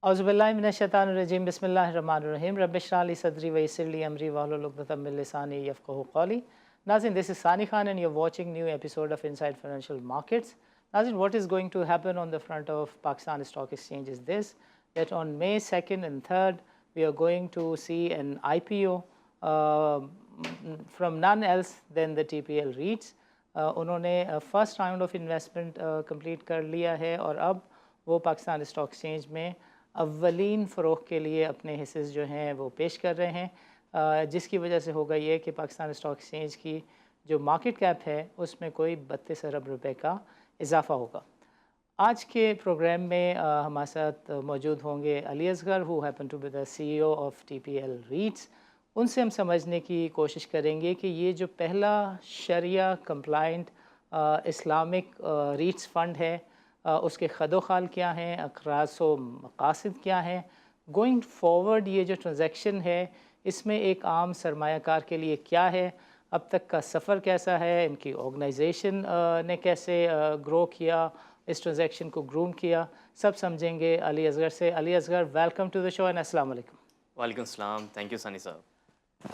औज़ुबिल्लाहिमिनश्शैतानिर्रजीम बिस्मिल्लाहिर्रहमानिर्रहीम रब्बिश्रह ली सदरी वयस्सिर ली अमरी वहलुल उक़दतम मिन लिसानी यफ़क़हू क़ौली। Nazin, this is Sani Khan and you're watching new episode of Inside Financial Markets. Nazin, what is going to happen on the front of Pakistan Stock Exchange is this, that on May 2nd and 3rd, we are going to see an IPO from none else than the TPL REITs. उन्होंने first round of investment complete कर लिया है और अब वो Pakistan stock exchange में अव्वलीन फ़रोग़ के लिए अपने हिस्से जो हैं वो पेश कर रहे हैं, जिसकी वजह से होगा ये कि पाकिस्तान स्टॉक एक्सचेंज की जो मार्केट कैप है उसमें कोई 32 अरब रुपए का इजाफ़ा होगा। आज के प्रोग्राम में हमारे साथ मौजूद होंगे Ali Asgar, who happen to be the CEO of TPL REITs। उनसे हम समझने की कोशिश करेंगे कि ये जो पहला शरिया कंप्लाइंट इस्लामिक रीट्स फ़ंड है, उसके खदोखाल क्या हैं, अक़रास व मक़ासिद क्या हैं, गोइंग फॉरवर्ड ये जो ट्रांजैक्शन है इसमें एक आम सरमायाकार के लिए क्या है, अब तक का सफ़र कैसा है, इनकी ऑर्गेनाइजेशन ने कैसे ग्रो किया, इस ट्रांजैक्शन को ग्रूम किया, सब समझेंगे अली असगर से। Ali Asgar, welcome to the show and अस्सलाम वालेकुम। वालेकुम सलाम, थैंक यू सनी साहब।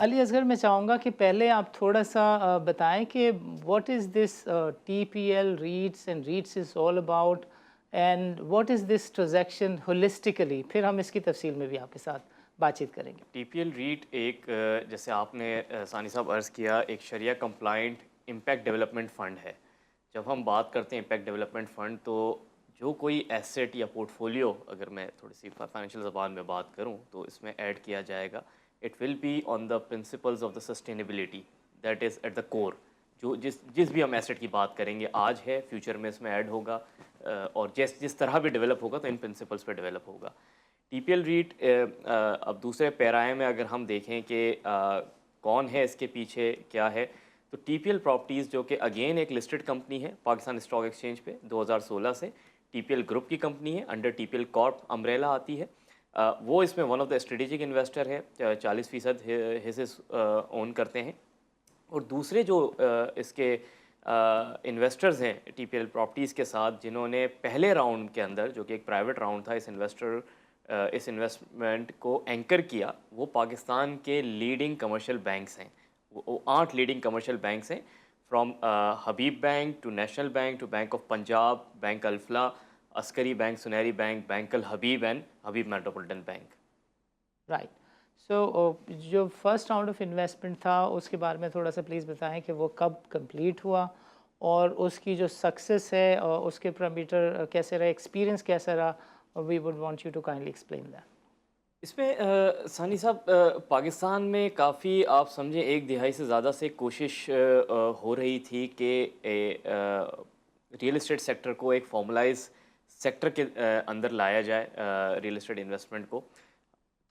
अली असगर, मैं चाहूँगा कि पहले आप थोड़ा सा बताएं कि what is this TPL REITs and REITs is all about and what is this transaction holistically, फिर हम इसकी तफसील में भी आपके साथ बातचीत करेंगे। TPL REIT एक जैसे आपने सानी साहब अर्ज़ किया, एक शरिया कंप्लाइंट इम्पैक्ट डेवलपमेंट फ़ंड है। जब हम बात करते हैं इम्पैक्ट डेवलपमेंट फ़ंड, तो जो कोई एसेट या पोर्टफोलियो, अगर मैं थोड़ी सी फाइनेंशियल ज़बान में बात करूँ तो इसमें ऐड किया जाएगा, it will be on the principles of the sustainability, that is at the core. जो जिस भी हम एसेट की बात करेंगे आज है, फ्यूचर में इसमें ऐड होगा, और जिस तरह भी डेवलप होगा तो इन प्रिंसिपल्स पे डेवलप होगा। TPL REIT अब दूसरे पैराए में अगर हम देखें कि कौन है इसके पीछे, क्या है, तो TPL प्रॉपर्टीज़ जो कि अगेन एक लिस्टेड कंपनी है पाकिस्तान स्टॉक एक्सचेंज पे 2016 से, TPL ग्रुप की कंपनी है, अंडर TPL कॉर्प अम्ब्रेला आती है। वो इसमें one of the strategic investor है, 40% हिस्से ओन करते हैं। और दूसरे जो इसके इन्वेस्टर्स हैं TPL प्रॉपर्टीज़ के साथ, जिन्होंने पहले राउंड के अंदर, जो कि एक प्राइवेट राउंड था, इस इन्वेस्टमेंट को एंकर किया, वो पाकिस्तान के लीडिंग कमर्शियल बैंक्स हैं। वो 8 लीडिंग कमर्शियल बैंक्स हैं, from Habib bank to national bank to bank of Punjab, bank Alfalah, Askari bank, Soneri bank, bank Al Habib and Habib metropolitan bank. Right. So जो फर्स्ट राउंड ऑफ इन्वेस्टमेंट था उसके बारे में थोड़ा सा प्लीज़ बताएं कि वो कब कंप्लीट हुआ और उसकी जो सक्सेस है और उसके पैरामीटर कैसे रहे, एक्सपीरियंस कैसा रहा, we would want you to kindly explain that. इसमें सानी साहब, पाकिस्तान में काफ़ी, आप समझें, एक दिहाई से ज़्यादा से कोशिश हो रही थी कि रियल इस्टेट सेक्टर को एक फॉर्मलाइज सेक्टर के अंदर लाया जाए, रियल इस्टेट इन्वेस्टमेंट को।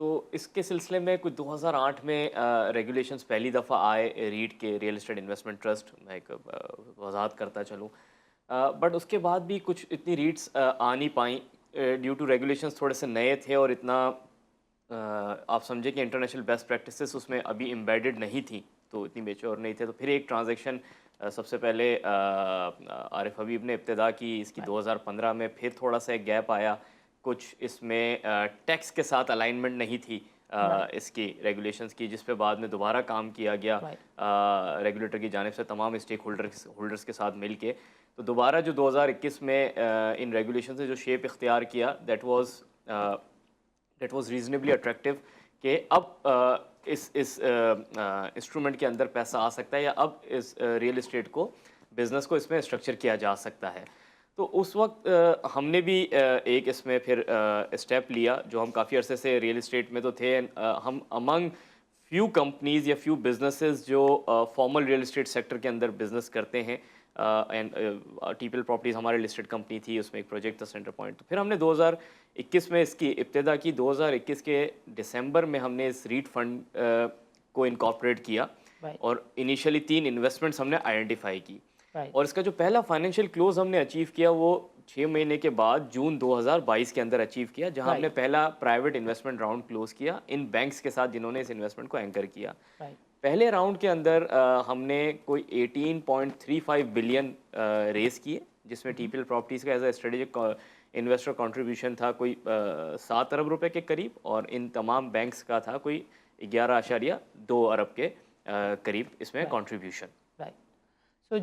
तो इसके सिलसिले में कुछ 2008 में रेगुलेशंस पहली दफ़ा आए रीट के, रियल इस्टेट इन्वेस्टमेंट ट्रस्ट, मैं एक वजाहत करता चलूँ। बट उसके बाद भी कुछ इतनी रीट्स आ नहीं पाई, ड्यू टू रेगुलेशंस थोड़े से नए थे, और इतना आप समझे कि इंटरनेशनल बेस्ट प्रैक्टिसेस उसमें अभी एम्बेडेड नहीं थी, तो इतनी मेच्योर नहीं थे। तो फिर एक ट्रांजैक्शन सबसे पहले आरिफ हबीब ने इब्तिदा की इसकी 2015 में, फिर थोड़ा सा एक गैप आया, कुछ इसमें टैक्स के साथ अलाइनमेंट नहीं थी इसकी रेगुलेशंस की, जिस पे बाद में दोबारा काम किया गया रेगुलेटर की जानिब से तमाम स्टेक होल्डर्स के साथ मिल के। तो दोबारा जो 2021 में इन रेगुलेशन से जो शेप इख्तियार किया, दैट वाज रीजनेबली अट्रैक्टिव कि अब इस इंस्ट्रूमेंट के अंदर पैसा आ सकता है, या अब इस रियल इस्टेट को, बिज़नेस को इसमें स्ट्रक्चर किया जा सकता है। तो उस वक्त हमने भी एक इसमें फिर स्टेप लिया, जो हम काफ़ी अरसे से रियल इस्टेट में तो थे, हम अमंग फ्यू कंपनीज़ या फ्यू बिजनेसेस जो फॉर्मल रियल इस्टेट सेक्टर के अंदर बिजनेस करते हैं, एंड TPL प्रॉपर्टीज़ हमारी लिस्टेड कंपनी थी, उसमें एक प्रोजेक्ट था सेंटर पॉइंट। तो फिर हमने 2021 में इसकी इब्तिदा की, 2021 के दिसंबर में हमने इस रीट फंड को इनकॉर्पोरेट किया, और इनिशियली 3 इन्वेस्टमेंट्स हमने आइडेंटिफाई की। और इसका जो पहला फाइनेंशियल क्लोज हमने अचीव किया, वो 6 महीने के बाद जून 2022 के अंदर अचीव किया, जहां हमने पहला प्राइवेट इन्वेस्टमेंट राउंड क्लोज किया इन बैंक्स के साथ, जिन्होंने इस इन्वेस्टमेंट को एंकर किया। पहले राउंड के अंदर हमने कोई 18.35 बिलियन रेस किए, जिसमें TPL प्रॉपर्टीज़ का as a strategic investor contribution था कोई 7 अरब रुपए के करीब, और इन तमाम बैंक्स का था कोई 11.2 अरब के करीब इसमें कंट्रीब्यूशन। राइट। सो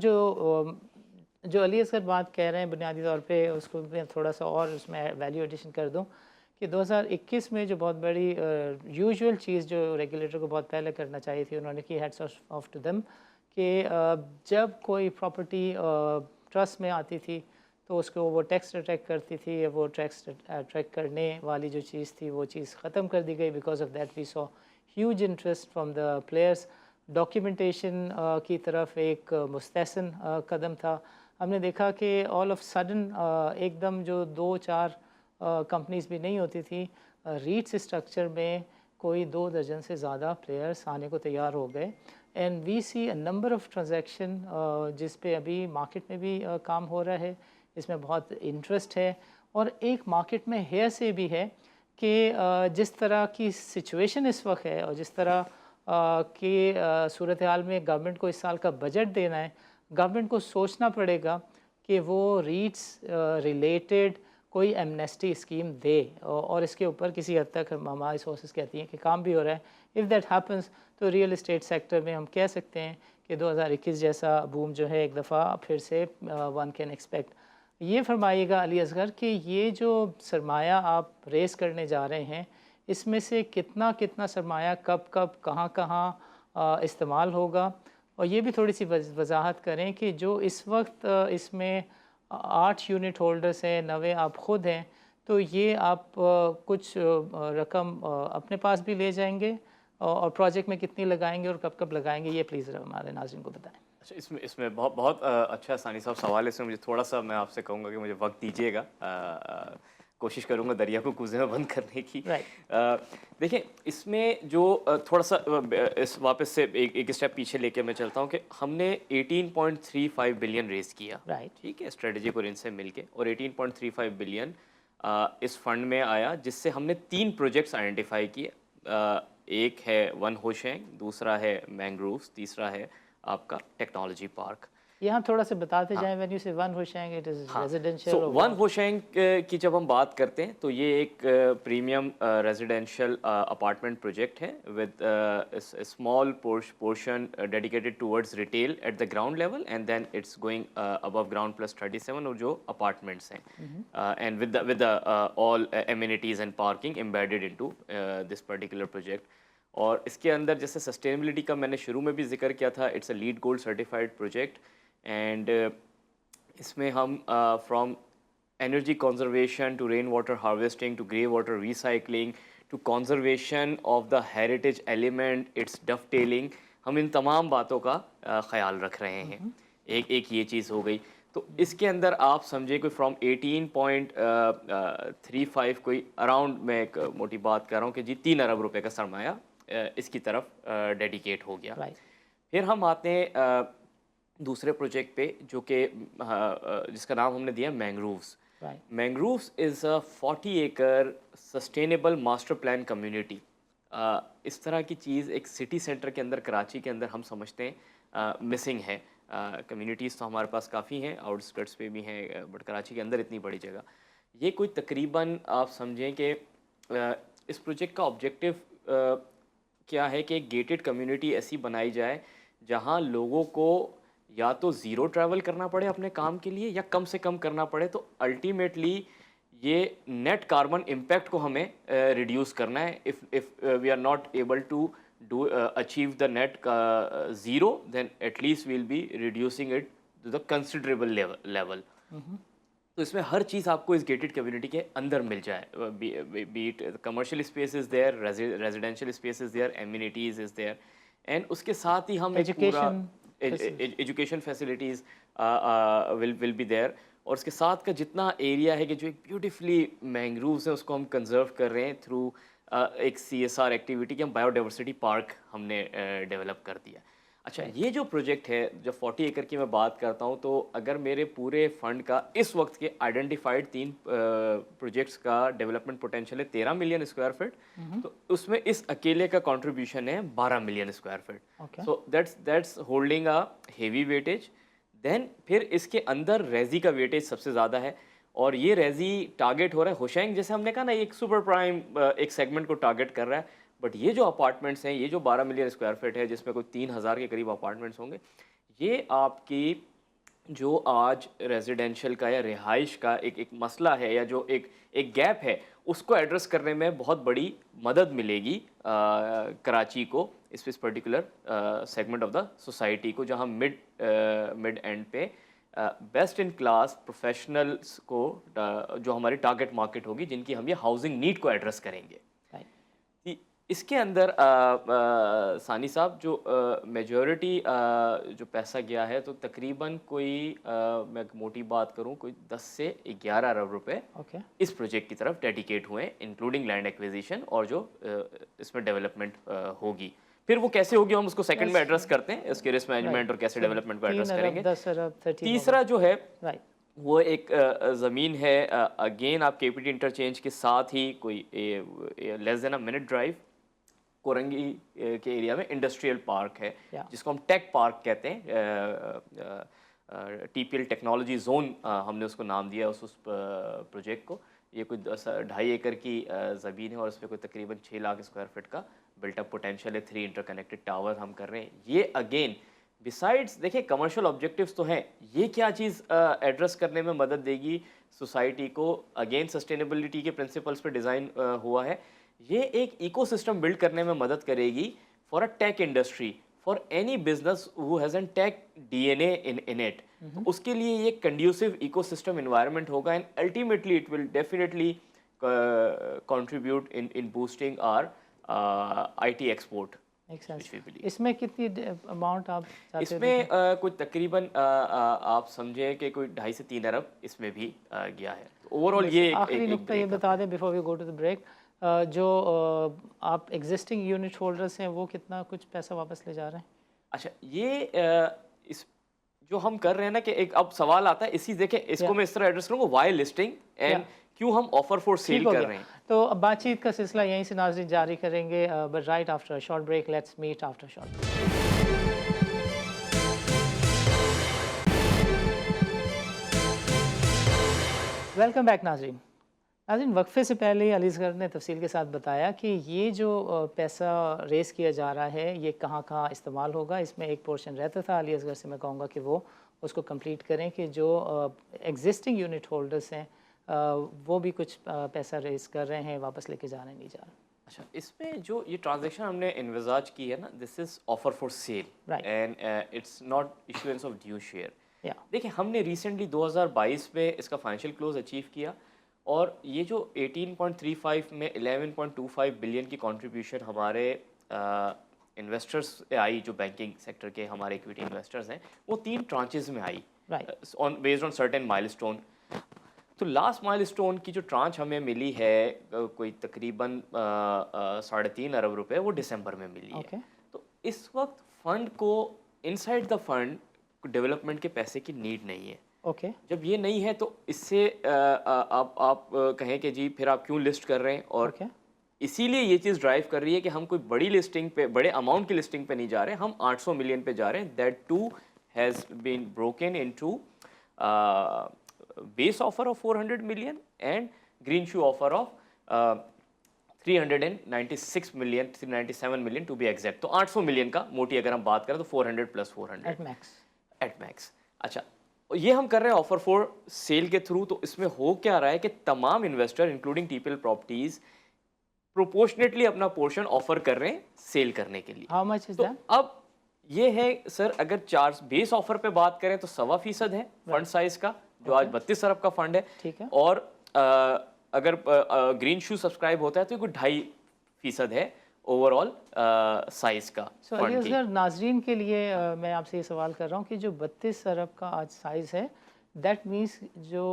जो अली असगर बात कह रहे हैं बुनियादी तौर पे उसको मैं थोड़ा सा और उसमें वैल्यू एडिशन कर दूं कि 2021 में जो बहुत बड़ी यूजुअल चीज़ जो रेगुलेटर को बहुत पहले करना चाहिए थी उन्होंने की, हेड्स ऑफ टू देम, कि जब कोई प्रॉपर्टी ट्रस्ट में आती थी तो उसको वो टैक्स अट्रैक्ट करती थी, वो टैक्स अट्रैक्ट करने वाली जो चीज़ थी वो चीज़ ख़त्म कर दी गई। Because of that we saw huge interest from the players. Documentation की तरफ एक मुस्तहसन कदम था। हमने देखा कि ऑल ऑफ सडन एकदम जो 2-4 कंपनीज भी नहीं होती थी, रीट्स स्ट्रक्चर में कोई 2 दर्जन से ज़्यादा प्लेयर्स आने को तैयार हो गए। And we see a number of transaction जिस पे अभी मार्केट में भी काम हो रहा है, इसमें बहुत इंटरेस्ट है। और एक मार्केट में हेयर से भी है कि जिस तरह की सिचुएशन इस वक्त है और जिस तरह की सूरत हाल में गवर्नमेंट को इस साल का बजट देना है, गवर्नमेंट को सोचना पड़ेगा कि वो रीट्स रिलेटेड कोई एमनेस्टी स्कीम दे, और इसके ऊपर किसी हद तक हमारी सोर्सेस कहती हैं कि काम भी हो रहा है। इफ़ दैट हैपन्स तो रियल इस्टेट सेक्टर में हम कह सकते हैं कि 2021 जैसा बूम जो है एक दफ़ा फिर से वन कैन एक्सपेक्ट। ये फरमाइएगा अली असगर कि ये जो सरमाया आप रेस करने जा रहे हैं, इसमें से कितना कितना सरमाया कब कब कहाँ कहाँ इस्तेमाल होगा, और ये भी थोड़ी सी वजाहत करें कि जो इस वक्त इसमें 8 यूनिट होल्डर्स हैं, 90 आप ख़ुद हैं, तो ये आप कुछ रकम अपने पास भी ले जाएंगे और प्रोजेक्ट में कितनी लगाएंगे और कब कब लगाएंगे, ये प्लीज़ हमारे नाज़रीन को बताएं। अच्छा, इसमें इसमें बहुत बहुत अच्छा सानी साहब सवाल है। इसमें मुझे थोड़ा सा, मैं आपसे कहूँगा कि मुझे वक्त दीजिएगा, कोशिश करूँगा दरिया को कूज़े में बंद करने की। देखिए, इसमें जो थोड़ा सा इस वापस से एक स्टेप पीछे लेके मैं चलता हूँ कि हमने 18.35 बिलियन रेज़ किया, ठीक है, स्ट्रेटजिक और इनसे मिलके, और 18.35 बिलियन इस फंड में आया, जिससे हमने 3 प्रोजेक्ट्स आइडेंटिफाई किए। एक है वन होशेंग, दूसरा है मैंग्रोव्स, तीसरा है आपका टेक्नोलॉजी पार्क। यहाँ थोड़ा सा बताते जाएं, when you say one Hoshang it is residential. So one Hoshang की जब हम बात करते हैं तो ये एक प्रीमियम रेजिडेंशियल अपार्टमेंट प्रोजेक्ट है with small portion dedicated towards retail at the ground level, and then it's going above ground plus 37 और जो अपार्टमेंट्स हैं, and with all amenities and parking embedded into this particular project. और इसके अंदर जैसे sustainability का मैंने शुरू में भी जिक्र किया था, it's a LEED gold certified project, and इसमें हम from energy conservation to rain water harvesting to grey water recycling to conservation of the heritage element, it's dovetailing, हम इन तमाम बातों का ख्याल रख रहे हैं। एक ये चीज़ हो गई। तो इसके अंदर आप समझे कोई फ्रॉम 18.35 कोई अराउंड, मैं एक मोटी बात कर रहा हूँ कि जी 3 अरब रुपए का सरमाया इसकी तरफ डेडिकेट हो गया। फिर हम आते हैं दूसरे प्रोजेक्ट पे, जो कि जिसका नाम हमने दिया मैंग्रोव्स। मैंग्रोव्स इज़ अ 40 एकड़ सस्टेनेबल मास्टर प्लान कम्युनिटी। इस तरह की चीज़ एक सिटी सेंटर के अंदर, कराची के अंदर हम समझते हैं मिसिंग है। कम्युनिटीज़ तो हमारे पास काफ़ी हैं, आउटस्कर्ट्स पे भी हैं, बट कराची के अंदर इतनी बड़ी जगह, ये कोई तकरीबन आप समझें कि इस प्रोजेक्ट का ऑब्जेक्टिव क्या है कि एक गेटेड कम्युनिटी ऐसी बनाई जाए जहां लोगों को या तो ज़ीरो ट्रैवल करना पड़े अपने काम के लिए, या कम से कम करना पड़े। तो अल्टीमेटली ये नेट कार्बन इम्पैक्ट को हमें रिड्यूस करना है। If we are not able to do achieve the net zero, then at least we'll be reducing it to the considerable level. तो इसमें हर चीज़ आपको इस गेटेड कम्युनिटी के अंदर मिल जाए, be it commercial space is there, residential space is there, amenities is there, and उसके साथ ही हम education facilities will be there. और उसके साथ का जितना एरिया है कि जो एक ब्यूटिफुली मैंग्रोव्स है उसको हम कंजर्व कर रहे हैं थ्रू एक CSR एक्टिविटी के, हम बायोडाइवर्सिटी पार्क हमने डेवलप कर दिया। अच्छा, ये जो प्रोजेक्ट है, जब 40 एकड़ की मैं बात करता हूँ, तो अगर मेरे पूरे फंड का इस वक्त के आइडेंटिफाइड 3 प्रोजेक्ट्स का डेवलपमेंट पोटेंशियल है 13 मिलियन स्क्वायर फीट, तो उसमें इस अकेले का कंट्रीब्यूशन है 12 million square feet. So that's holding a heavy weightage. Then फिर इसके अंदर रेजी का वेटेज सबसे ज़्यादा है, और ये रेजी टारगेट हो रहा है होशंग, जैसे हमने कहा ना, एक सुपर प्राइम एक सेगमेंट को टारगेट कर रहा है। बट ये जो अपार्टमेंट्स हैं, ये जो 12 मिलियन स्क्वायर फीट है, जिसमें कोई 3000 के करीब अपार्टमेंट्स होंगे, ये आपकी जो आज रेजिडेंशियल का या रिहाइश का एक मसला है, या जो एक गैप है, उसको एड्रेस करने में बहुत बड़ी मदद मिलेगी कराची को, इस particular segment of the society को, जहां मिड एंड पे बेस्ट इन क्लास प्रोफेशनल्स को जो हमारी टारगेट मार्केट होगी, जिनकी हम ये हाउसिंग नीड को एड्रेस करेंगे। इसके अंदर सानी साहब, जो मेजॉरिटी जो पैसा गया है, तो तकरीबन कोई मैं मोटी बात करूं, कोई 10 से 11 अरब रुपए इस प्रोजेक्ट की तरफ डेडिकेट हुए, इंक्लूडिंग लैंड एक्विजिशन और जो इसमें डेवलपमेंट होगी। फिर वो कैसे होगी, हम उसको सेकंड में एड्रेस करते हैं, इसके रिस्क मैनेजमेंट और कैसे डेवलपमेंट को एड्रेस करेंगे। तीसरा जो है वो एक ज़मीन है, अगेन आप केपीटी इंटरचेंज के साथ ही कोई less than a minute drive, Korangi के एरिया में इंडस्ट्रियल पार्क है, जिसको हम टेक पार्क कहते हैं। टीपीएल टेक्नोलॉजी जोन हमने उसको नाम दिया उस प्रोजेक्ट को। ये कोई 2.5 एकड़ की ज़मीन है और उसमें कोई तकरीबन 6 लाख स्क्वायर फीट का बिल्टअप पोटेंशियल है। 3 इंटरकनेक्टेड टावर हम कर रहे हैं। ये अगेन बिसाइड्स, देखिए कमर्शियल ऑब्जेक्टिव्स तो हैं, ये क्या चीज़ एड्रेस करने में मदद देगी सोसाइटी को, अगेन सस्टेनेबिलिटी के प्रिंसिपल्स पे डिज़ाइन हुआ है। ये एक इकोसिस्टम बिल्ड करने में मदद करेगी for a tech industry, for any business who has an tech DNA in it. तो उसके लिए ये कंड्यूसिव इकोसिस्टम एनवायरनमेंट होगा, and ultimately it will definitely contribute in boosting our IT export. इसमें कितनी अमाउंट आप इसमें कोई तकरीबन आप समझे कि कोई 2.5 से 3 अरब इसमें भी गया है। ओवरऑल ये आखिरी नुकता ये बता दें before we go to the break, जो आप एग्जिस्टिंग यूनिट होल्डर्स हैं वो कितना कुछ पैसा वापस ले जा रहे हैं? अच्छा, ये इस जो हम कर रहे हैं ना, कि एक अब सवाल आता है, इसी देखें इसको मैं इस तरह एड्रेस करूँगा, वाई लिस्टिंग एंड क्यों हम ऑफर फॉर सेल कर रहे हैं। तो अब बातचीत का सिलसिला यहीं से नाज़रीन जारी करेंगे, but right after a short break. Let's meet after short break. Welcome back नाज़रीन। वक्फे से पहले अली असगर ने तफसील के साथ बताया कि ये जो पैसा रेस किया जा रहा है, ये कहाँ कहाँ इस्तेमाल होगा। इसमें एक पोर्शन रहता था, अली असगर से मैं कहूँगा कि वो उसको कंप्लीट करें, कि जो एग्जिस्टिंग यूनिट होल्डर्स हैं वो भी कुछ पैसा रेस कर रहे हैं, वापस लेके जाने नहीं जा रहे। अच्छा, इसमें जो ये ट्रांजैक्शन हमने इन्विजाज की है ना, this is offer for sale and it's not issuance of due share. देखिए, हमने रिसेंटली 2022 में इसका फाइनेंशियल क्लोज अचीव किया, और ये जो 18.35 में 11.25 बिलियन की कंट्रीब्यूशन हमारे इन्वेस्टर्स से आई, जो बैंकिंग सेक्टर के हमारे इक्विटी इन्वेस्टर्स हैं, वो 3 ट्रांचेस में आई, बेस्ड ऑन सर्टेन माइलस्टोन। तो लास्ट माइलस्टोन की जो ट्रांच हमें मिली है, कोई तकरीबन 3.5 अरब रुपए, वो दिसंबर में मिली है। तो इस वक्त फंड को, इनसाइड द फंड, डेवलपमेंट के पैसे की नीड नहीं है। जब ये नहीं है, तो इससे आप कहें कि जी फिर आप क्यों लिस्ट कर रहे हैं, और इसीलिए ये चीज़ ड्राइव कर रही है कि हम कोई बड़ी लिस्टिंग पे, बड़े अमाउंट की लिस्टिंग पे नहीं जा रहे हैं, हम 800 मिलियन पे जा रहे हैं। That too has been broken into base offer of 400 million and green shoe offer of 396 million, 397 million to be exact. तो 800 मिलियन का मोटी अगर हम बात करें तो 400 प्लस 400 एट मैक्स। अच्छा, ये हम कर रहे हैं ऑफर फॉर सेल के थ्रू। तो इसमें हो क्या रहा है कि तमाम investor including TPL properties proportionately अपना पोर्शन ऑफर कर रहे हैं सेल करने के लिए। How much is that? अब ये है सर, अगर चार्ज बेस ऑफर पे बात करें तो 1.25% है फंड साइज का, जो आज 32 अरब का फंड है। ठीक है। और अगर ग्रीन शू सब्सक्राइब होता है तो कोई 2.5% है ओवरऑल साइज का। सो अली असगर, नाजरीन के लिए मैं आपसे ये सवाल कर रहा हूँ कि जो 32 अरब का आज साइज़ है, दैट मीन्स जो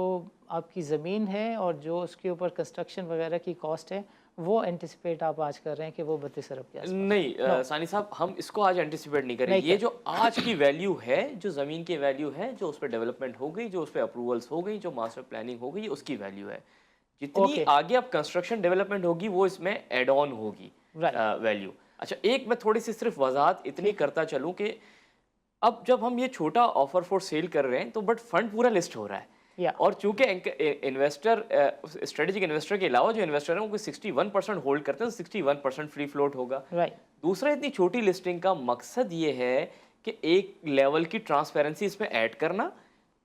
आपकी ज़मीन है और जो उसके ऊपर कंस्ट्रक्शन वगैरह की कॉस्ट है, वो एंटिसिपेट आप आज कर रहे हैं कि वो 32 अरब के आसपास? नहीं सानी साहब, हम इसको आज एंटिसिपेट नहीं करेंगे। ये जो आज की वैल्यू है, जो ज़मीन की वैल्यू है, जो उस पर डेवलपमेंट हो गई, जो उस पर अप्रूवल्स हो गई, जो मास्टर प्लानिंग हो गई, उसकी वैल्यू है। जितनी आगे अब कंस्ट्रक्शन डेवलपमेंट होगी, वो इसमें एड ऑन होगी वैल्यू। अच्छा, एक मैं थोड़ी सी सिर्फ वजाहत इतनी करता चलूँ कि अब जब हम ये छोटा ऑफर फॉर सेल कर रहे हैं, तो बट फंड पूरा लिस्ट हो रहा है। या और चूंकि इन्वेस्टर स्ट्रेटेजिक इन्वेस्टर के अलावा जो इन्वेस्टर है वो कोई 61% होल्ड करते हैं तो 61% फ्री फ्लोट होगा। राइट दूसरा, इतनी छोटी लिस्टिंग का मकसद ये है कि एक लेवल की ट्रांसपेरेंसी इसमें ऐड करना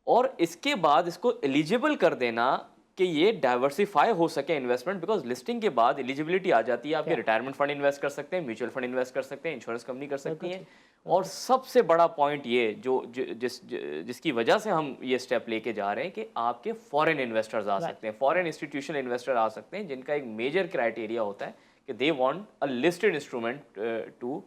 और इसके बाद इसको एलिजिबल कर देना कि ये डाइवर्सिफाई हो सके इन्वेस्टमेंट, बिकॉज लिस्टिंग के बाद एलिजिबिलिटी आ जाती है, आपके रिटायरमेंट फंड इन्वेस्ट कर सकते हैं, म्यूचुअल फंड इन्वेस्ट कर सकते हैं, इंश्योरेंस कंपनी कर सकती बिल्कुल है। और सबसे बड़ा पॉइंट ये जिसकी वजह से हम ये स्टेप लेके जा रहे हैं कि आपके फॉरेन इन्वेस्टर्स आ सकते हैं, फॉरेन इंस्टीट्यूशनल इन्वेस्टर आ सकते हैं, जिनका एक मेजर क्राइटेरिया होता है कि they want a listed instrument to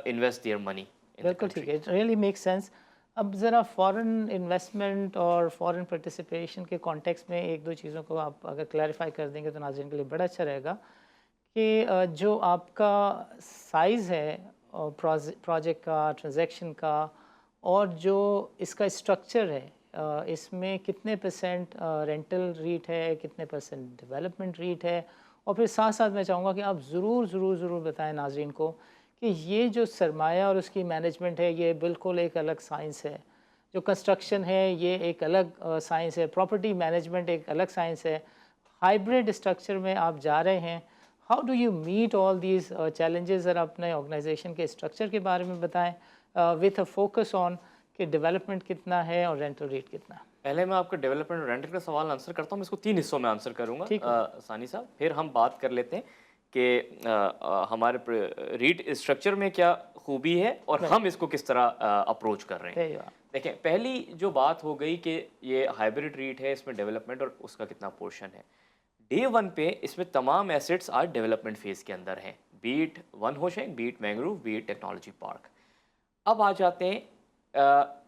invest their money. बिल्कुल ठीक है, इट रियली मेक सेंस। अब ज़रा फॉरेन इन्वेस्टमेंट और फॉरेन पार्टिसिपेशन के कॉन्टेक्स्ट में एक दो चीज़ों को आप अगर क्लैरिफाई कर देंगे तो नाज़रीन के लिए बड़ा अच्छा रहेगा कि जो आपका साइज़ है प्रोजेक्ट का, ट्रांजैक्शन का, और जो इसका स्ट्रक्चर है, इसमें कितने परसेंट रेंटल रीट है, कितने परसेंट डेवलपमेंट रीट है, और फिर साथ साथ मैं चाहूँगा कि आप ज़रूर बताएं नाज़रीन को कि ये जो सरमाया और उसकी मैनेजमेंट है ये बिल्कुल एक अलग साइंस है, जो कंस्ट्रक्शन है ये एक अलग साइंस है, प्रॉपर्टी मैनेजमेंट एक अलग साइंस है, हाइब्रिड स्ट्रक्चर में आप जा रहे हैं। How do you meet all these challenges? ज़रा अपने ऑर्गेनाइजेशन के स्ट्रक्चर के बारे में बताएं विथ अ फोकस ऑन कि डेवलपमेंट कितना है और रेंटल रेट कितना है। पहले मैं आपका डेवलपमेंट और रेंटल का सवाल आंसर करता हूँ, मैं इसको 3 हिस्सों में आंसर करूँगा सानी साहब, फिर हम बात कर लेते हैं कि हमारे रीट स्ट्रक्चर में क्या खूबी है और हम इसको किस तरह अप्रोच कर रहे हैं। देखें, पहली जो बात हो गई कि ये हाइब्रिड रीट है, इसमें डेवलपमेंट और उसका कितना पोर्शन है। डे वन पे इसमें तमाम एसेट्स आज डेवलपमेंट फेज़ के अंदर हैं, बीट वन होशंग, बीट मैंग्रोव, बीट टेक्नोलॉजी पार्क। अब आ जाते हैं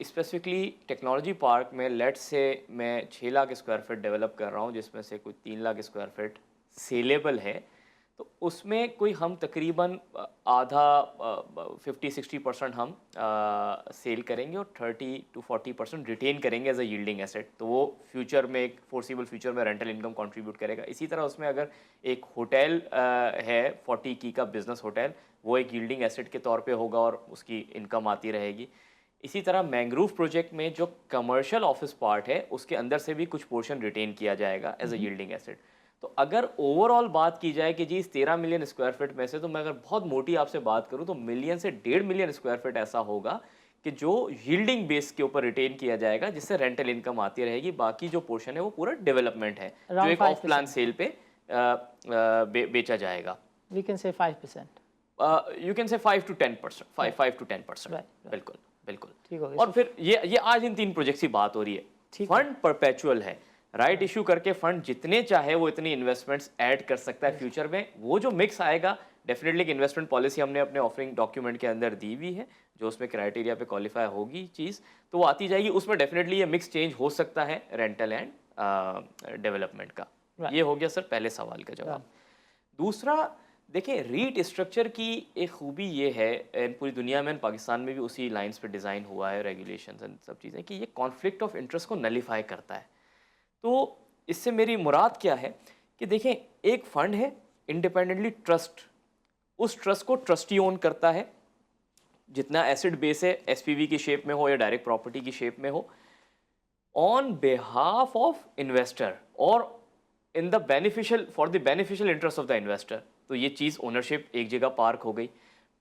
स्पेसिफिकली टेक्नोलॉजी पार्क में। लेट्स से मैं 6 लाख स्क्वायर फीट डेवलप कर रहा हूँ, जिसमें से कोई 3 लाख स्क्वायर फीट सेलेबल है, तो उसमें कोई हम तकरीबन आधा 50-60% हम सेल करेंगे और 30 to 40% रिटेन करेंगे एज अ यील्डिंग एसेट। तो वो फ्यूचर में, एक फोर्सिबल फ्यूचर में रेंटल इनकम कंट्रीब्यूट करेगा। इसी तरह उसमें अगर एक होटल है 40 की का बिजनेस होटल, वो एक यील्डिंग एसेट के तौर पे होगा और उसकी इनकम आती रहेगी। इसी तरह मैंग्रोव प्रोजेक्ट में जो कमर्शियल ऑफिस पार्ट है उसके अंदर से भी कुछ पोर्शन रिटेन किया जाएगा एज अ यील्डिंग एसेट। तो अगर ओवरऑल बात की जाए कि जी इस 13 मिलियन स्क्वायर फीट में से, तो मैं अगर बहुत मोटी आपसे बात करूं तो मिलियन से 1.5 मिलियन स्क्वायर फीट ऐसा होगा कि जो यील्डिंग बेस के ऊपर रिटेन किया जाएगा, जिससे रेंटल इनकम आती रहेगी। बाकी जो पोर्शन है वो पूरा डेवलपमेंट है जो एक ऑफ प्लान सेल पे बेचा जाएगा। We can say 5%, you can say 5 to 10%, 5 to 10%। बिल्कुल बिल्कुल ठीक हो गया। और फिर ये आज इन 3 प्रोजेक्ट्स की बात हो रही है। फंड परपेचुअल है, राइट इशू करके फंड जितने चाहे वो इतनी इन्वेस्टमेंट्स ऐड कर सकता है फ्यूचर में। वो जो मिक्स आएगा, डेफिनेटली एक इन्वेस्टमेंट पॉलिसी हमने अपने ऑफरिंग डॉक्यूमेंट के अंदर दी हुई है, जो उसमें क्राइटेरिया पे क्वालिफाई होगी चीज़, तो वो आती जाएगी। उसमें डेफिनेटली ये मिक्स चेंज हो सकता है रेंटल एंड डेवलपमेंट का। ये हो गया सर पहले सवाल का जवाब। दूसरा, देखिए रीट स्ट्रक्चर की एक खूबी ये है, पूरी दुनिया में, पाकिस्तान में भी उसी लाइंस पे डिज़ाइन हुआ है, रेगुलेशंस एंड सब चीज़ें, कि ये कॉन्फ्लिक्ट ऑफ इंटरेस्ट को नलीफाई करता है। तो इससे मेरी मुराद क्या है कि देखें, एक फ़ंड है इंडिपेंडेंटली ट्रस्ट, उस ट्रस्ट को ट्रस्टी ओन करता है, जितना एसेट बेस है एसपीवी की शेप में हो या डायरेक्ट प्रॉपर्टी की शेप में हो, ऑन बिहाफ ऑफ इन्वेस्टर और in the beneficial for the beneficial interest of the investor. तो ये चीज़ ओनरशिप एक जगह पार्क हो गई।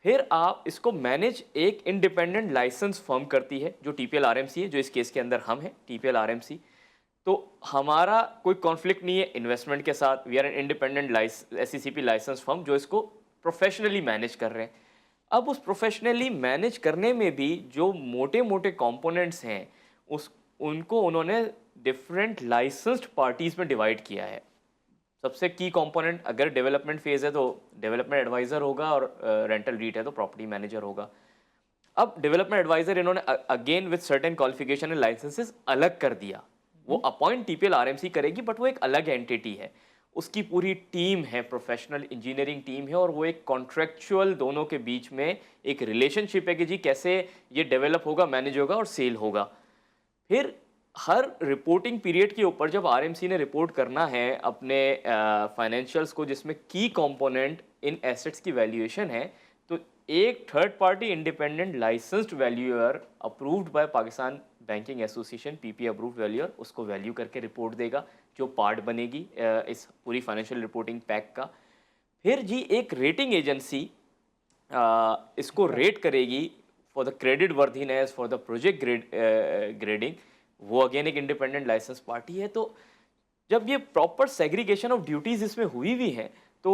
फिर आप इसको मैनेज एक इंडिपेंडेंट लाइसेंस फर्म करती है, जो टीपीएल आरएमसी है, जो इस केस के अंदर हम हैं, टीपीएल आरएमसी। तो हमारा कोई कॉन्फ्लिक्ट नहीं है इन्वेस्टमेंट के साथ। We are an independent SCCP license firm जो इसको प्रोफेशनली मैनेज कर रहे हैं। अब उस प्रोफेशनली मैनेज करने में भी जो मोटे मोटे कंपोनेंट्स हैं, उनको उन्होंने डिफरेंट लाइसेंस्ड पार्टीज़ में डिवाइड किया है। सबसे की कंपोनेंट, अगर डेवलपमेंट फेज़ है तो डेवलपमेंट एडवाइज़र होगा, और रेंटल रीट है तो प्रॉपर्टी मैनेजर होगा। अब डेवलपमेंट एडवाइज़र इन्होंने again with certain qualification and licenses अलग कर दिया। वो अपॉइंट टीपीएल आरएमसी करेगी, बट वो एक अलग एंटिटी है, उसकी पूरी टीम है, प्रोफेशनल इंजीनियरिंग टीम है, और वो एक कॉन्ट्रेक्चुअल दोनों के बीच में एक रिलेशनशिप है कि जी कैसे ये डेवलप होगा, मैनेज होगा और सेल होगा। फिर हर रिपोर्टिंग पीरियड के ऊपर जब आरएमसी ने रिपोर्ट करना है अपने फाइनेंशियल्स को, जिसमें की कंपोनेंट इन एसेट्स की वैल्यूएशन है, तो एक third party independent licensed valuer approved by Pakistan banking association PP approved valuer उसको वैल्यू करके रिपोर्ट देगा, जो पार्ट बनेगी इस पूरी फाइनेंशियल रिपोर्टिंग पैक का। फिर जी एक रेटिंग एजेंसी इसको रेट करेगी for the credit worthiness, for the project grading. वो अगेन एक इंडिपेंडेंट लाइसेंस पार्टी है। तो जब ये प्रॉपर सेग्रीगेशन ऑफ ड्यूटीज इसमें हुई भी है तो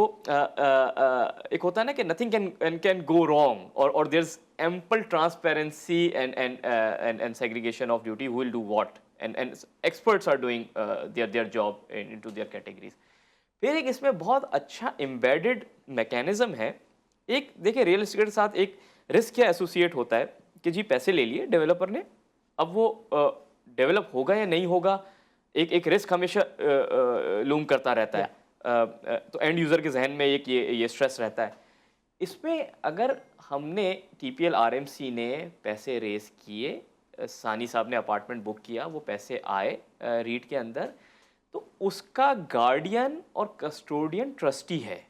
एक होता है ना कि नथिंग कैन गो रॉन्ग, और there is ample transparency and segregation of duty, who will do what, and experts are doing their job into their categories. फिर एक इसमें बहुत अच्छा एम्बेडेड मैकेनिज्म है। एक देखिए रियल एस्टेट के साथ एक रिस्क क्या एसोसिएट होता है कि जी पैसे ले लिए डेवलपर ने, अब वो डेवलप होगा या नहीं होगा, एक रिस्क हमेशा लूम करता रहता है। तो एंड यूज़र के जहन में एक ये स्ट्रेस रहता है। इसमें अगर हमने टीपीएल आरएमसी ने पैसे रेस किए, सानी साहब ने अपार्टमेंट बुक किया, वो पैसे आए रीट के अंदर, तो उसका गार्डियन और कस्टोडियन ट्रस्टी है।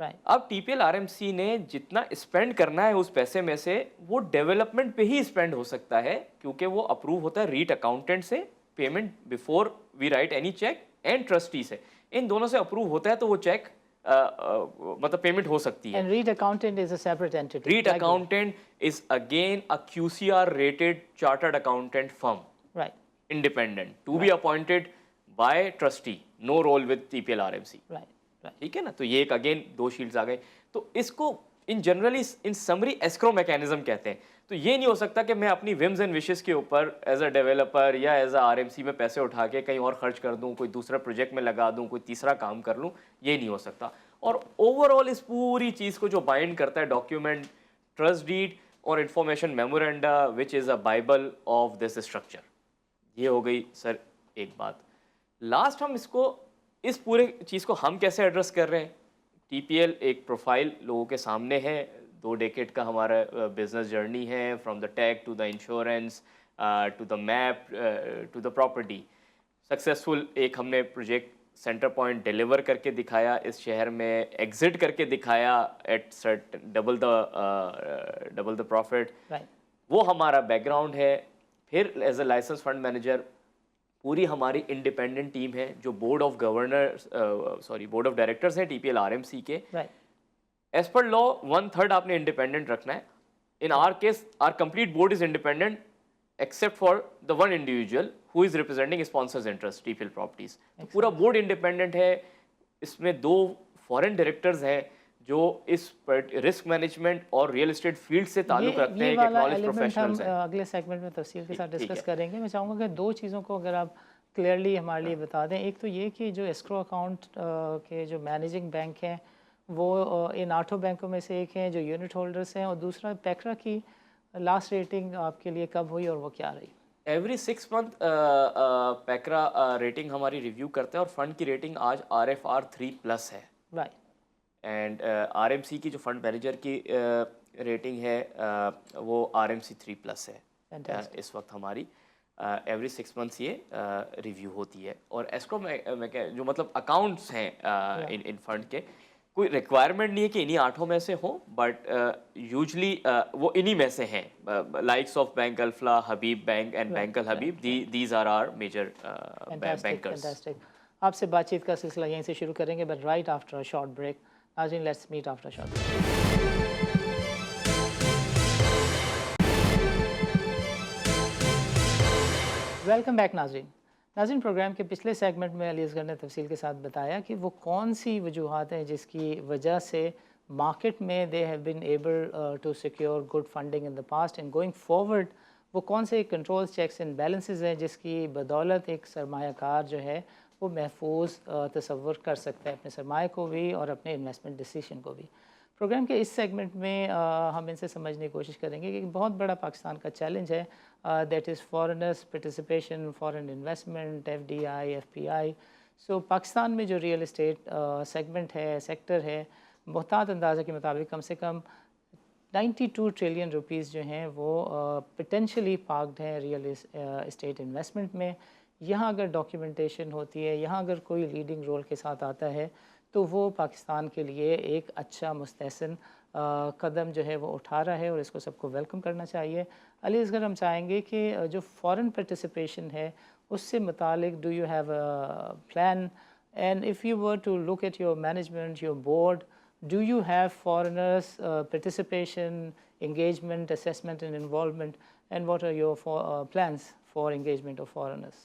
राइट। अब टीपीएल आरएमसी ने जितना स्पेंड करना है उस पैसे में से वो डेवलपमेंट पे ही स्पेंड हो सकता है, क्योंकि वो अप्रूव होता है रीट अकाउंटेंट से, payment before we write any cheque, and trustee से। इन दोनों से अप्रूव होता है तो वो चेक मतलब पेमेंट हो सकती है। And REIT accountant is a separate entity. REIT accountant is again a QCR rated chartered accountant firm, Right. independent, to be appointed by trustee, no role with TPL RMC. Right. Right. ठीक है ना। तो ये एक again दो shields आ गए। तो इसको इन generally in summary escrow mechanism कहते हैं। तो ये नहीं हो सकता कि मैं अपनी विम्स एंड विशेस के ऊपर एज अ डेवलपर या एज अ आरएमसी में पैसे उठा के कहीं और खर्च कर दूं, कोई दूसरा प्रोजेक्ट में लगा दूं, कोई तीसरा काम कर लूं, ये नहीं हो सकता। और ओवरऑल इस पूरी चीज़ को जो बाइंड करता है डॉक्यूमेंट, ट्रस्ट डीड और information memoranda, which is a Bible of this structure. ये हो गई सर एक बात। लास्ट हम इसको इस पूरे चीज़ को हम कैसे एड्रेस कर रहे हैं। टीपीएल एक प्रोफाइल लोगों के सामने है, 2 डेकेड का हमारा बिजनेस जर्नी है, from the tech to the insurance to the map to the property. Successful एक हमने प्रोजेक्ट सेंटर पॉइंट डिलीवर करके दिखाया इस शहर में, एग्जिट करके दिखाया एट डबल द प्रॉफिट। वो हमारा बैकग्राउंड है। फिर as a license fund manager पूरी हमारी इंडिपेंडेंट टीम है, जो बोर्ड ऑफ डायरेक्टर्स हैं टीपीएल आरएमसी के। एज पर लॉ 1/3 आपने इंडिपेंडेंट रखना है। In our case our complete board is independent except for the one individual who is representing sponsors interest TPL properties. तो पूरा board independent है। इसमें 2 foreign directors हैं जो इस रिस्क मैनेजमेंट और रियल एस्टेट फील्ड से ताल्लुक रखते हैं, एक्नॉलेज प्रोफेशनल्स हैं। अगले सेगमेंट में तफसील के साथ डिस्कस करेंगे। मैं चाहूँगा कि 2 चीज़ों को अगर आप क्लियरली हमारे लिए बता दें। एक तो ये कि जो एस्क्रो अकाउंट के जो मैनेजिंग बैंक हैं वो इन 8 बैंकों में से एक हैं जो यूनिट होल्डर्स हैं, और दूसरा पैक्रा की लास्ट रेटिंग आपके लिए कब हुई और वो क्या रही? एवरी 6 मंथ पैक्रा रेटिंग हमारी रिव्यू करते हैं और फंड की रेटिंग आज RFR 3+ है। राइट। एंड आरएमसी की जो फंड मैनेजर की रेटिंग है वो RMC 3+ है इस वक्त हमारी। एवरी 6 मंथ्स ये रिव्यू होती है। और एस्क्रो में जो मतलब अकाउंट्स हैं इन फंड के, कोई रिक्वायरमेंट नहीं है कि इन्हीं 8 में से हो, बट यूजली वो इन्हीं में से हैं। Likes of bank Alfalah, Habib bank and bank Al Habib, these are our major bankers. आपसे बातचीत का सिलसिला यहीं से शुरू करेंगे, but right after a short break. नाज़रीन, let's meet after short break. Welcome back नाज़रीन, प्रोग्राम के पिछले सेगमेंट में अली असगर ने तफसील के साथ बताया कि वो कौन सी वजूहात हैं जिसकी वजह से मार्केट में they have been able to secure good funding in the past and going forward. वो कौन से कंट्रोल्स, चेक्स एंड बैलेंसेस हैं जिसकी बदौलत एक सरमायाकार जो है वो महफूज तसव्वुर कर सकता है अपने सरमाए को भी और अपने इन्वेस्टमेंट डिसीजन को भी। प्रोग्राम के इस सेगमेंट में हम इनसे समझने की कोशिश करेंगे कि बहुत बड़ा पाकिस्तान का चैलेंज है, that is foreigners participation, foreign investment, FDI, FPI। सो पाकिस्तान में जो रियल इस्टेट सेगमेंट है, सेक्टर है, मुहतात अंदाज़े के मुताबिक कम से कम 92 ट्रिलियन रुपीज़ जो हैं वो पोटेंशली पार्क्ड हैं रियल इस्टेट इन्वेस्टमेंट में। यहाँ अगर डॉक्यूमेंटेशन होती है, यहाँ अगर कोई लीडिंग रोल के साथ आता है, तो वो पाकिस्तान के लिए एक अच्छा मुस्तहसन कदम जो है वो उठा रहा है और इसको सबको वेलकम करना चाहिए। अली असगर, हम चाहेंगे कि जो फॉरेन पार्टिसिपेशन है उससे मुतालिक do you have a plan, and if you were to look at your management, your board, do you have foreigners participation, engagement, assessment and involvement, and what are your plans for engagement of foreigners?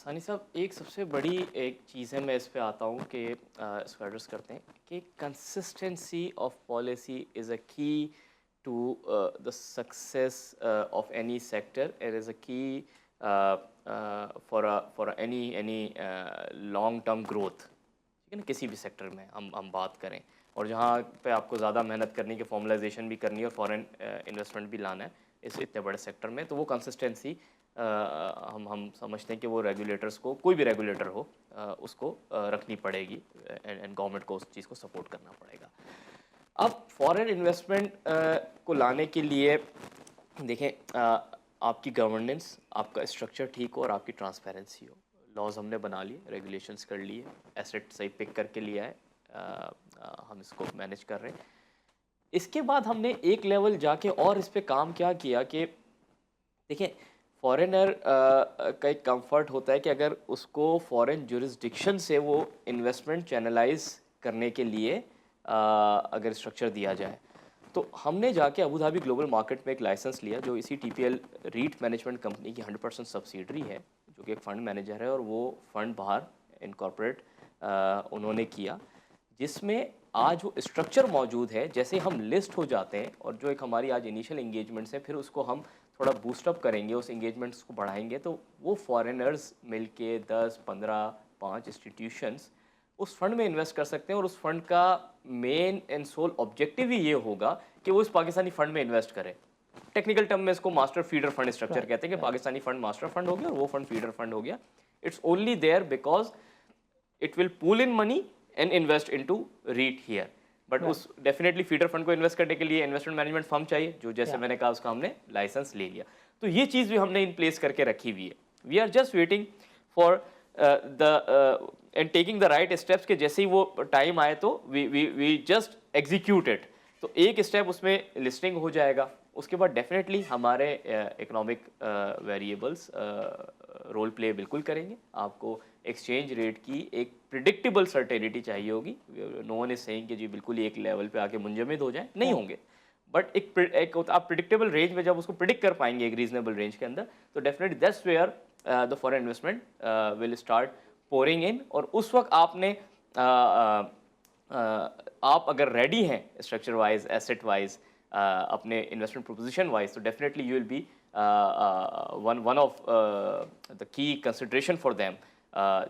सानी साहब, एक सबसे बड़ी एक चीज़ है, मैं इस पे आता हूँ कि इसको एड्रेस करते हैं कि consistency of policy is a key to the success of any sector. It is a key for any long term growth, ठीक है ना, किसी भी सेक्टर में हम बात करें, और जहाँ पे आपको ज़्यादा मेहनत करनी है, फॉर्मलाइजेशन भी करनी है और फॉरेन इन्वेस्टमेंट भी लाना है इस इतने बड़े सेक्टर में, तो वो कंसिस्टेंसी हम समझते हैं कि वो रेगुलेटर्स को, कोई भी रेगुलेटर हो, उसको रखनी पड़ेगी, एंड गवर्नमेंट को उस चीज़ को सपोर्ट करना पड़ेगा. अब फॉरेन इन्वेस्टमेंट को लाने के लिए देखें, आपकी गवर्नेंस, आपका स्ट्रक्चर ठीक हो और आपकी ट्रांसपेरेंसी हो. लॉज हमने बना लिए, रेगुलेशंस कर लिए, एसेट सही पिक करके लिया है, हम इसको मैनेज कर रहे हैं. इसके बाद हमने एक लेवल जाके और इस पे काम क्या किया कि देखिए, फॉरेनर का एक कंफर्ट होता है कि अगर उसको फॉरेन जुरिस्डिक्शन से वो इन्वेस्टमेंट चैनलाइज करने के लिए अगर स्ट्रक्चर दिया जाए, तो हमने जाके अबू धाबी ग्लोबल मार्केट में एक लाइसेंस लिया, जो इसी टीपीएल रीट मैनेजमेंट कंपनी की 100% सब्सिडरी है, जो कि एक फ़ंड मैनेजर है, और वो फ़ंड बाहर इनकॉर्पोरेट उन्होंने किया, जिसमें आज वो स्ट्रक्चर मौजूद है. जैसे हम लिस्ट हो जाते हैं और जो एक हमारी आज इनिशियल इंगेजमेंट्स हैं, फिर उसको हम थोड़ा बूस्टअप करेंगे, उस इंगेजमेंट्स को बढ़ाएंगे, तो वो फॉरेनर्स मिलके 10, 15, 5 इंस्टीट्यूशंस उस फंड में इन्वेस्ट कर सकते हैं, और उस फंड का मेन एंड सोल ऑब्जेक्टिव ही ये होगा कि वो इस पाकिस्तानी फंड में इन्वेस्ट करें. टेक्निकल टर्म में इसको मास्टर फीडर फंड स्ट्रक्चर कहते हैं कि पाकिस्तानी फंड मास्टर फंड हो गया और वो फंड फीडर फंड हो गया. It's only there because it will pool in money and invest into REIT here. But उस डेफिनेटली फीडर फंड को इन्वेस्ट करने के लिए इन्वेस्टमेंट मैनेजमेंट फर्म चाहिए, जो जैसे मैंने कहा उसका हमने लाइसेंस ले लिया. तो ये चीज़ भी हमने इन प्लेस करके रखी हुई है. We are just waiting for the end taking the right steps, के जैसे ही वो टाइम आए तो वी जस्ट एग्जीक्यूट इट. तो एक स्टेप उसमें लिस्टिंग हो जाएगा, उसके बाद डेफिनेटली हमारे इकोनॉमिक वेरिएबल्स रोल प्ले बिल्कुल करेंगे. आपको एक्सचेंज रेट की एक प्रिडिक्टेबल सर्टेनिटी चाहिए होगी. नो वन इज सेइंग कि जी बिल्कुल ही एक लेवल पे आके मुंजमद हो जाए, नहीं होंगे, बट एक आप प्रिडिक्टेबल रेंज में जब उसको प्रिडिक्ट कर पाएंगे एक रीजनेबल रेंज के अंदर, तो definitely that's where the foreign investment will start pouring in. और उस वक्त आपने आप अगर रेडी हैं स्ट्रक्चर वाइज, एसेट वाइज, अपने इन्वेस्टमेंट प्रोपोजिशन वाइज, तो definitely you will be one of the key consideration for them,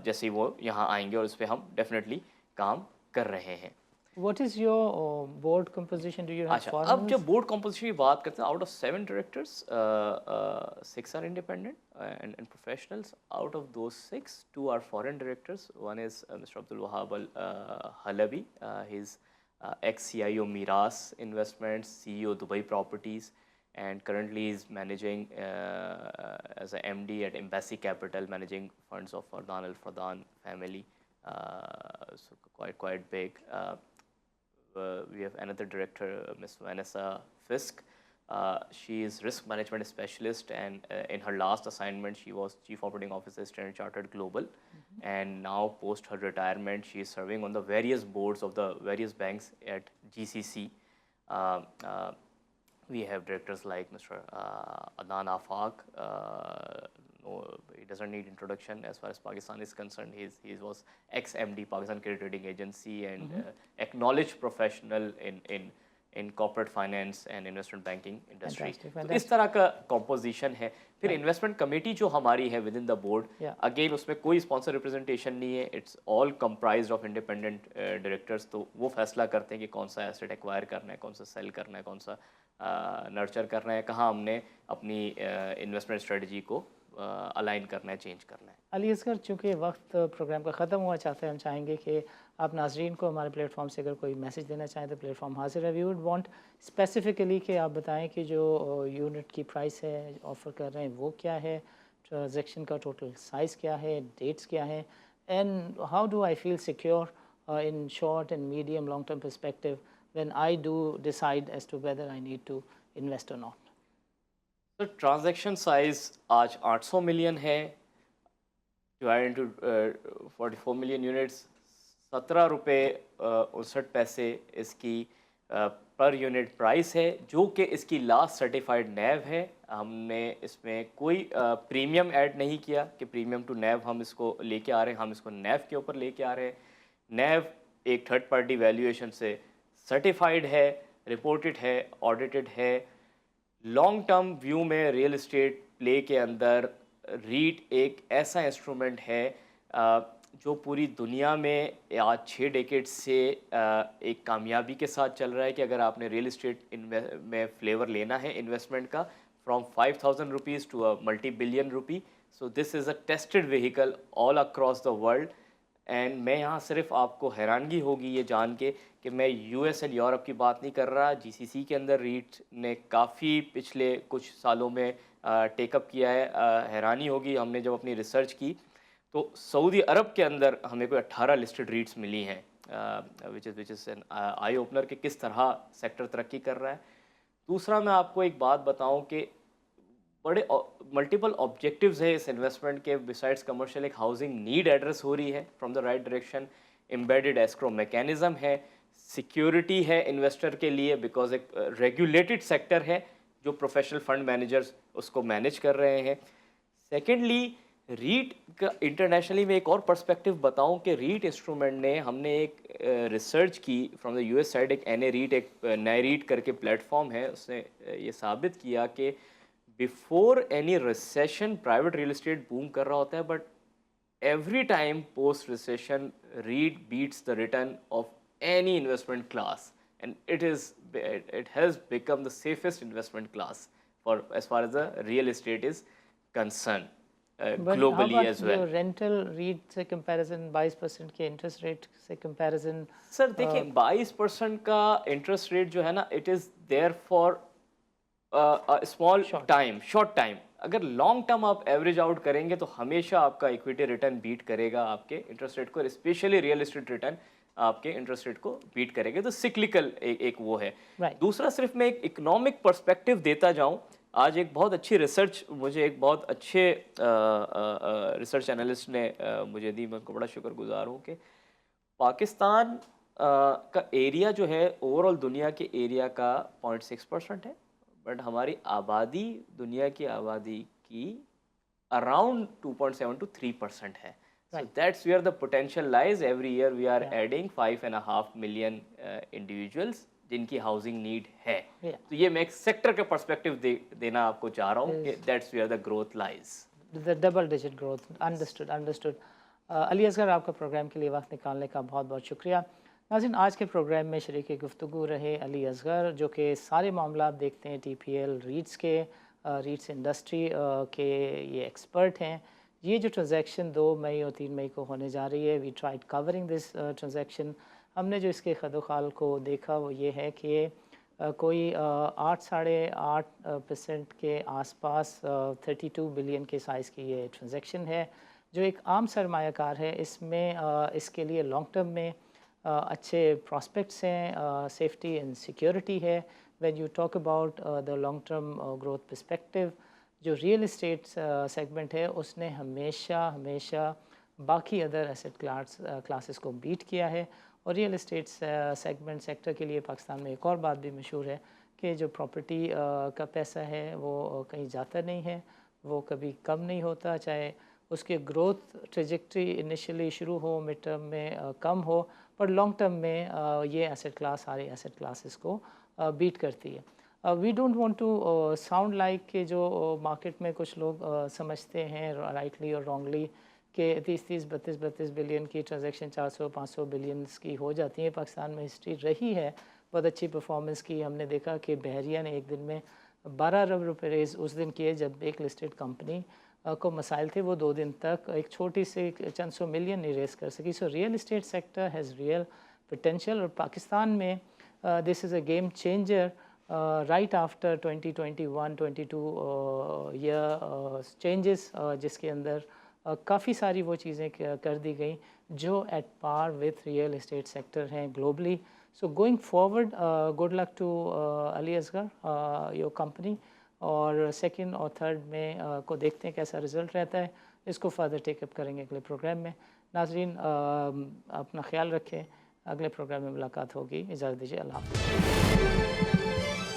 जैसे ही वो यहाँ आएंगे, और उस पर हम डेफिनेटली काम कर रहे हैं. What is your board composition? Do you have अच्छा, अब foreigners? जब बोर्ड कॉम्पोजिशन की बात करते हैं, out of 7 directors 6 are independent and professionals. Out of those 6, 2 are foreign directors. One is mister Abdul Wahab Al Halabi, he is ex-CIO Miras Investments, CEO Dubai Properties, and currently is managing as a MD at Embassy Capital, managing funds of Fardan Al Fardan family. So quite big. We have another director, Ms. Vanessa Fisk. She is risk management specialist, and in her last assignment, she was Chief Operating Officer, Standard Chartered Global. And now, post her retirement, she is serving on the various boards of the various banks at GCC. We have directors like Mr. Adnan Afaq. No, he doesn't need introduction as far as Pakistan is concerned. He was ex-MD Pakistan Credit Rating Agency, and acknowledged professional in corporate finance and investment banking industry. तो इस तरह का composition है. फिर investment committee जो हमारी है with in the board, again उसमें कोई स्पॉन्सर रिप्रेजेंटेशन नहीं है. It's all comprised of independent directors. तो वो फैसला करते हैं कि कौन सा एसेट एक्वायर करना है, कौन सा सेल करना है, कौन सा नर्चर करना है, कहाँ हमने अपनी इन्वेस्टमेंट स्ट्रेटजी को अलाइन करना है, चेंज करना है. अली असगर, चूँकि वक्त प्रोग्राम का ख़त्म हुआ चाहते हैं, हम चाहेंगे कि आप नाजरीन को हमारे प्लेटफॉर्म से अगर कोई मैसेज देना चाहें तो प्लेटफॉर्म हाजिर है. वी वुड वांट स्पेसिफिकली कि आप बताएं कि जो यूनिट की प्राइस है ऑफ़र कर रहे हैं वो क्या है, ट्रांजेक्शन का टोटल साइज़ क्या है, डेट्स क्या है, and how do I feel secure in short and medium long term perspective when I do decide as to whether I need to invest or not. तो ट्रांजैक्शन साइज आज 800 million है, divide into 44 million units, 17 रुपये 59 पैसे इसकी per unit price है, जो कि इसकी लास्ट सर्टिफाइड नैव है। हमने इसमें कोई प्रीमियम ऐड नहीं किया कि प्रीमियम टू नैव हम इसको लेके आ रहे हैं, हम इसको नैव के ऊपर लेके आ रहे हैं। नैव एक थर्ड पार्टी वैल्यूएशन से सर्टिफाइड है, रिपोर्टेड है, ऑडिटेड है। लॉन्ग टर्म व्यू में रियल एस्टेट प्ले के अंदर रीट एक ऐसा इंस्ट्रूमेंट है जो पूरी दुनिया में आज 6 डेकेड से एक कामयाबी के साथ चल रहा है कि अगर आपने रियल एस्टेट में फ्लेवर लेना है इन्वेस्टमेंट का, from 5,000 rupees to a multi billion rupee, so this is a tested vehicle all across the world. And मैं यहाँ सिर्फ आपको हैरानगी होगी ये जान के कि मैं यूएस एंड यूरोप की बात नहीं कर रहा। जीसीसी के अंदर रीट ने काफ़ी पिछले कुछ सालों में टेकअप किया है। हैरानी होगी, हमने जब अपनी रिसर्च की तो सऊदी अरब के अंदर हमें कोई 18 लिस्टेड रीट्स मिली हैं, which is an eye opener कि किस तरह सेक्टर तरक्की कर रहा है। दूसरा मैं आपको एक बात बताऊं कि बड़े मल्टीपल ऑब्जेक्टिव्स है इस इन्वेस्टमेंट के। बिसाइड्स कमर्शियल एक हाउसिंग नीड एड्रेस हो रही है from the right direction, embedded escrow mechanism है, सिक्योरिटी है इन्वेस्टर के लिए बिकॉज एक रेगुलेटेड सेक्टर है जो प्रोफेशनल फंड मैनेजर्स उसको मैनेज कर रहे हैं। सेकेंडली रीट का इंटरनेशनली में एक और पर्सपेक्टिव बताऊं कि रीट इंस्ट्रूमेंट ने, हमने एक रिसर्च की फ्रॉम द यूएस साइड, एक एन ए रीट, एक नए रीट करके प्लेटफॉर्म है, उसने ये साबित किया कि before any recession private real estate boom कर रहा होता है, but every time post recession REIT beats the return of any investment class and it has become the safest investment class for as far as the real estate is concerned, globally how about as well. Rental REIT से comparison 22% के interest rate से comparison? Sir देखिए 22% का interest rate जो है ना, it is there for small time, short time. अगर long term आप एवरेज आउट करेंगे तो हमेशा आपका इक्विटी रिटर्न बीट करेगा आपके इंटरेस्ट रेट को, स्पेशली रियल एस्टेट रिटर्न आपके इंटरेस्ट रेट को बीट करेंगे। तो सिक्लिकल एक वो है। दूसरा सिर्फ मैं एक इकोनॉमिक पर्सपेक्टिव देता जाऊं। आज एक बहुत अच्छी रिसर्च मुझे एक बहुत अच्छे रिसर्च एनालिस्ट ने मुझे दी, मैं उनको बड़ा शुक्रगुजार हूँ कि पाकिस्तान का एरिया जो है ओवरऑल दुनिया के एरिया का 0.6% है, बट हमारी आबादी दुनिया की आबादी की अराउंड 2.7 to 3% है। So that's where the potential lies. Every year we are adding 5.5 million individuals जिनकी हाउसिंग नीड है। तो ये मैं एक सेक्टर का पर्सपेक्टिव देना आपको चाह रहा हूँ कि that's where the growth lies. The double digit growth. Understood. Ali Asghar, आपका प्रोग्राम के लिए वक्त निकालने का बहुत बहुत शुक्रिया। नाज़रीन, आज के प्रोग्राम में शरीक गुफ्तगू रहे अली असगर, जो कि सारे मामला देखते हैं TPL रीट्स के, रीट्स इंडस्ट्री के ये एक्सपर्ट हैं। ये जो ट्रांजैक्शन 2 मई और 3 मई को होने जा रही है, we tried covering this transaction. हमने जो इसके खदोखाल को देखा वो ये है कि कोई 8-8.5% के आसपास 32 बिलियन के साइज़ की ये ट्रांजैक्शन है, जो एक आम सरमायाकार है। इसमें इसके लिए लॉन्ग टर्म में अच्छे प्रॉस्पेक्ट्स हैं, सेफ्टी एंड सिक्योरिटी है। When you talk about the long term growth perspective, जो रियल एस्टेट सेगमेंट है उसने हमेशा बाकी अदर एसेट क्लासेस को बीट किया है। और रियल एस्टेट सेगमेंट सेक्टर के लिए पाकिस्तान में एक और बात भी मशहूर है कि जो प्रॉपर्टी का पैसा है वो कहीं जाता नहीं है, वो कभी कम नहीं होता, चाहे उसके ग्रोथ ट्रेजेक्ट्री इनिशियली शुरू हो, मिड टर्म में कम हो, पर लॉन्ग टर्म में ये एसेट क्लास सारे एसेट क्लासेस को बीट करती है। We don't want to sound like कि जो मार्केट में कुछ लोग समझते हैं राइटली और रॉन्गली कि 30-32 बिलियन की ट्रांजैक्शन 400-500 बिलियंस की हो जाती है। पाकिस्तान में हिस्ट्री रही है बहुत अच्छी परफॉर्मेंस की। हमने देखा कि बहरिया ने एक दिन में 12 अरब रुपये रेज़ उस दिन किए जब एक लिस्टेड कंपनी को मसाइल थे, वो 2 दिन तक एक छोटी सी चंद सौ मिलियन नहीं रेज़ कर सकी। So real estate sector has real potential, और पाकिस्तान में this is a game changer right after 2021-22 year changes, जिसके अंदर काफ़ी सारी वो चीज़ें कर दी गई जो at par with real estate sector हैं ग्लोबली। So going forward good luck to Ali Asgar your company, और सेकंड और थर्ड में को देखते हैं कैसा रिज़ल्ट रहता है, इसको फर्दर टेकअप करेंगे अगले प्रोग्राम में। नाजरीन अपना ख्याल रखें, अगले प्रोग्राम में मुलाकात होगी, इजाज़त दीजिए, अल्लाह हाफ़िज़।